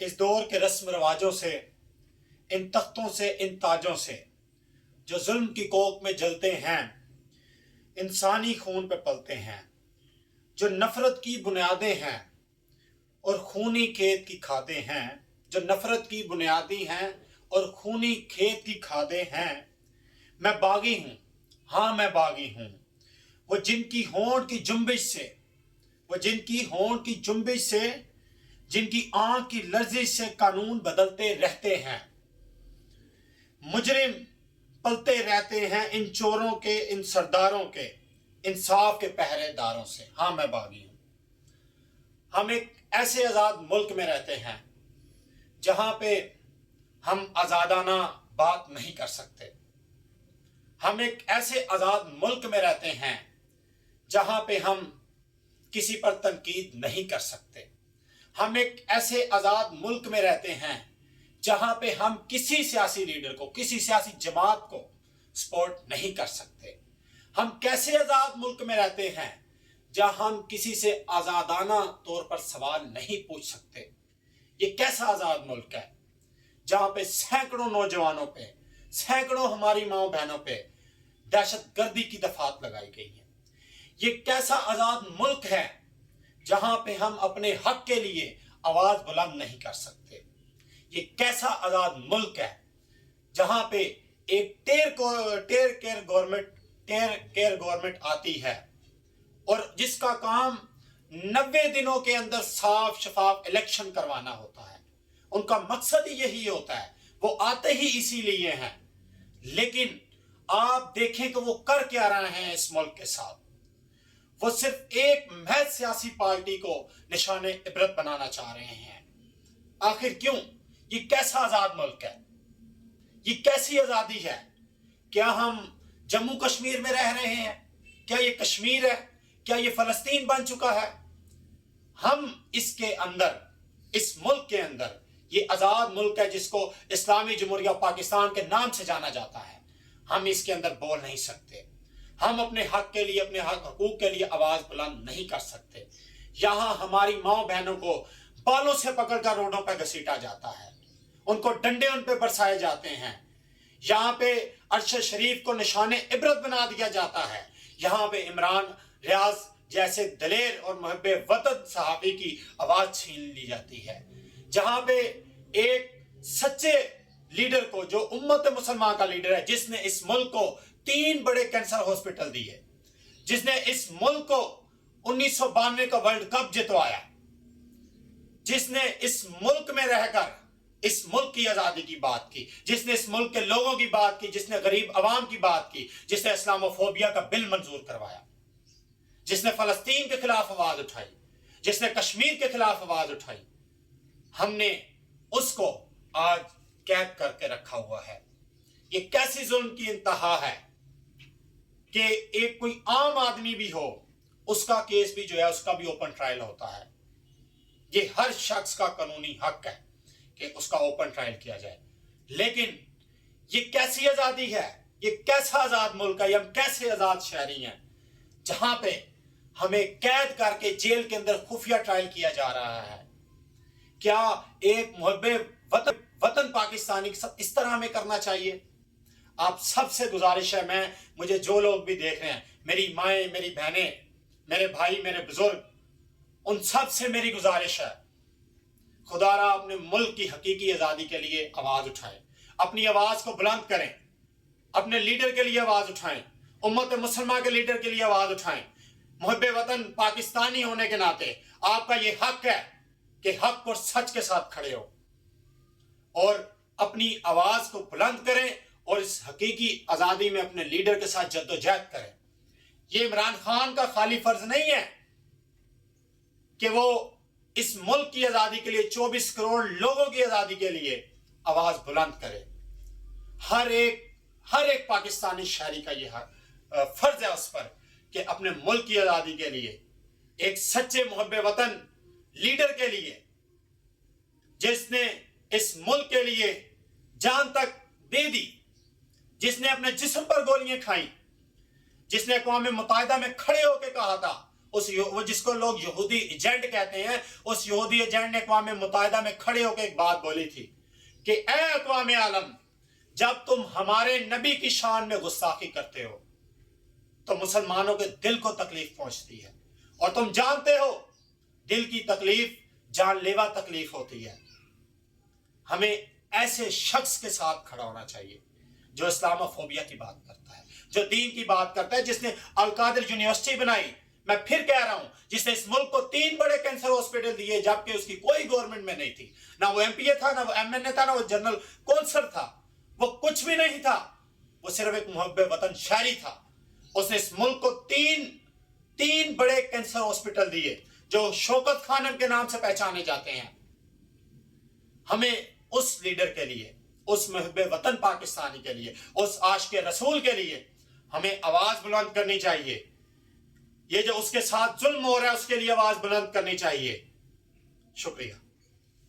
اس دور کے رسم رواجوں سے، ان تختوں سے، ان تاجوں سے جو ظلم کی کوکھ میں جلتے ہیں، انسانی خون پہ پلتے ہیں، جو نفرت کی بنیادیں ہیں اور خونی کھیت کی کھادیں ہیں، جو نفرت کی بنیادی ہیں اور خونی کھیت کی کھادیں ہیں۔ میں باغی ہوں، ہاں میں باغی ہوں، وہ جن کی ہونٹ کی جنبش سے، وہ جن کی ہونٹ کی جنبش سے، جن کی آنکھ کی لرزش سے قانون بدلتے رہتے ہیں۔ مجرم پلتے رہتے ہیں ان چوروں کے، ان سرداروں کے، انصاف کے پہرے داروں سے۔ ہاں میں باغی ہوں۔ ہم ایک ایسے آزاد ملک میں رہتے ہیں جہاں پہ ہم آزادانہ بات نہیں کر سکتے۔ ہم ایک ایسے آزاد ملک میں رہتے ہیں جہاں پہ ہم کسی پر تنقید نہیں کر سکتے۔ ہم ایک ایسے آزاد ملک میں رہتے ہیں جہاں پہ ہم کسی سیاسی لیڈر کو، کسی سیاسی جماعت کو سپورٹ نہیں کر سکتے۔ ہم کیسے آزاد ملک میں رہتے ہیں جہاں ہم کسی سے آزادانہ طور پر سوال نہیں پوچھ سکتے۔ یہ کیسا آزاد ملک ہے جہاں پہ سینکڑوں نوجوانوں پہ، سینکڑوں ہماری ماں بہنوں پہ دہشت گردی کی دفعات لگائی گئی ہیں۔ یہ کیسا آزاد ملک ہے جہاں پہ ہم اپنے حق کے لیے آواز بلند نہیں کر سکتے۔ یہ کیسا آزاد ملک ہے جہاں پہ ایک ٹیر کیئر گورنمنٹ آتی ہے اور جس کا کام 90 دنوں کے اندر صاف شفاف الیکشن کروانا ہوتا ہے۔ ان کا مقصد ہی یہی ہوتا ہے، وہ آتے ہی اسی لیے ہیں۔ لیکن آپ دیکھیں کہ وہ کر کیا رہے ہیں اس ملک کے ساتھ۔ وہ صرف ایک محض سیاسی پارٹی کو نشان عبرت بنانا چاہ رہے ہیں۔ آخر کیوں؟ یہ کیسا آزاد ملک ہے؟ یہ کیسی آزادی ہے؟ کیا ہم جموں کشمیر میں رہ رہے ہیں؟ کیا یہ کشمیر ہے؟ کیا یہ فلسطین بن چکا ہے؟ ہم اس کے اندر، اس ملک کے اندر، یہ آزاد ملک ہے جس کو اسلامی جمہوریہ پاکستان کے نام سے جانا جاتا ہے، ہم اس کے اندر بول نہیں سکتے۔ ہم اپنے حق کے لیے، اپنے حقوق کے لیے آواز بلند نہیں کر سکتے۔ یہاں ہماری ماں بہنوں کو بالوں سے پکڑ کر روڈوں پہ گھسیٹا جاتا ہے، ان کو ڈنڈے ان پہ برسائے جاتے ہیں۔ یہاں پہ عرش شریف کو نشان عبرت بنا دیا جاتا ہے۔ یہاں پہ عمران ریاض جیسے دلیر اور محب وطن صحافی کی آواز چھین لی جاتی ہے۔ جہاں پہ ایک سچے لیڈر کو، جو امت مسلمان کا لیڈر ہے، جس نے اس ملک کو 3 بڑے کینسر ہاسپٹل دیے، جس نے اس ملک کو 1992 کا ورلڈ کپ جتوایا، جس نے اس ملک میں رہ کر اس ملک کی آزادی کی بات کی، جس نے اس ملک کے لوگوں کی بات کی، جس نے غریب عوام کی بات کی، جس نے اسلامو فوبیا کا بل منظور کروایا، جس نے فلسطین کے خلاف آواز اٹھائی، جس نے کشمیر کے خلاف آواز اٹھائی، ہم نے اس کو آج قید کر کے رکھا ہوا ہے۔ یہ کیسی ظلم کی انتہا ہے کہ ایک کوئی عام آدمی بھی ہو، اس کا کیس بھی جو ہے اس کا بھی اوپن ٹرائل ہوتا ہے۔ یہ ہر شخص کا قانونی حق ہے کہ اس کا اوپن ٹرائل کیا جائے۔ لیکن یہ کیسی آزادی ہے؟ یہ کیسا آزاد ملک ہے؟ یہ ہم کیسے آزاد شہری ہیں جہاں پہ ہمیں قید کر کے جیل کے اندر خفیہ ٹرائل کیا جا رہا ہے؟ کیا ایک محب وطن پاکستانی کے ساتھ اس طرح ہمیں کرنا چاہیے؟ آپ سب سے گزارش ہے، مجھے جو لوگ بھی دیکھ رہے ہیں، میری مائیں، میری بہنیں، میرے بھائی، میرے بزرگ، ان سب سے میری گزارش ہے، خدا را اپنے ملک کی حقیقی آزادی کے لیے آواز اٹھائیں، اپنی آواز کو بلند کریں، اپنے لیڈر کے لیے آواز اٹھائیں، امت مسلمہ کے لیڈر کے لیے آواز اٹھائیں۔ محب وطن پاکستانی ہونے کے ناطے آپ کا یہ حق ہے کہ حق اور سچ کے ساتھ کھڑے ہو اور اپنی آواز کو بلند کریں اور اس حقیقی آزادی میں اپنے لیڈر کے ساتھ جدوجہد کریں۔ یہ عمران خان کا خالی فرض نہیں ہے کہ وہ اس ملک کی آزادی کے لیے، 24 کروڑ لوگوں کی آزادی کے لیے آواز بلند کرے۔ ہر ایک پاکستانی شہری کا یہ فرض ہے اس پر کہ اپنے ملک کی آزادی کے لیے، ایک سچے محب وطن لیڈر کے لیے، جس نے اس ملک کے لیے جان تک دے دی، جس نے اپنے جسم پر گولیاں کھائیں، جس نے اقوام متحدہ میں کھڑے ہو کے کہا تھا وہ جس کو لوگ یہودی ایجنٹ کہتے ہیں، اس یہودی ایجنٹ نے اقوام متحدہ میں کھڑے ہو کے ایک بات بولی تھی کہ اے اقوام عالم، جب تم ہمارے نبی کی شان میں گستاخی کرتے ہو تو مسلمانوں کے دل کو تکلیف پہنچتی ہے، اور تم جانتے ہو دل کی تکلیف جان لیوا تکلیف ہوتی ہے۔ ہمیں ایسے شخص کے ساتھ کھڑا ہونا چاہیے جو اسلام فوبیا کی بات کرتا ہے، جو دین کی بات کرتا ہے، جس نے القادر یونیورسٹی بنائی، میں پھر کہہ رہا ہوں، جس نے اس ملک کو 3 بڑے کینسر ہاسپٹل دیے جبکہ اس کی کوئی گورنمنٹ میں نہیں تھی، نہ وہ ایم پی اے تھا، نہ وہ ایم این اے تھا، نہ وہ جنرل کونسل تھا، وہ کچھ بھی نہیں تھا، وہ صرف ایک محب وطن شہری تھا۔ اس نے اس ملک کو تین بڑے کینسر ہاسپٹل دیے جو شوکت خانم کے نام سے پہچانے جاتے ہیں۔ ہمیں اس لیڈر کے لیے، اس محب وطن پاکستانی کے لیے، اس عاشق رسول کے لیے ہمیں آواز بلند کرنی چاہیے۔ یہ جو اس کے ساتھ ظلم ہو رہا ہے اس کے لیے آواز بلند کرنی چاہیے۔ شکریہ۔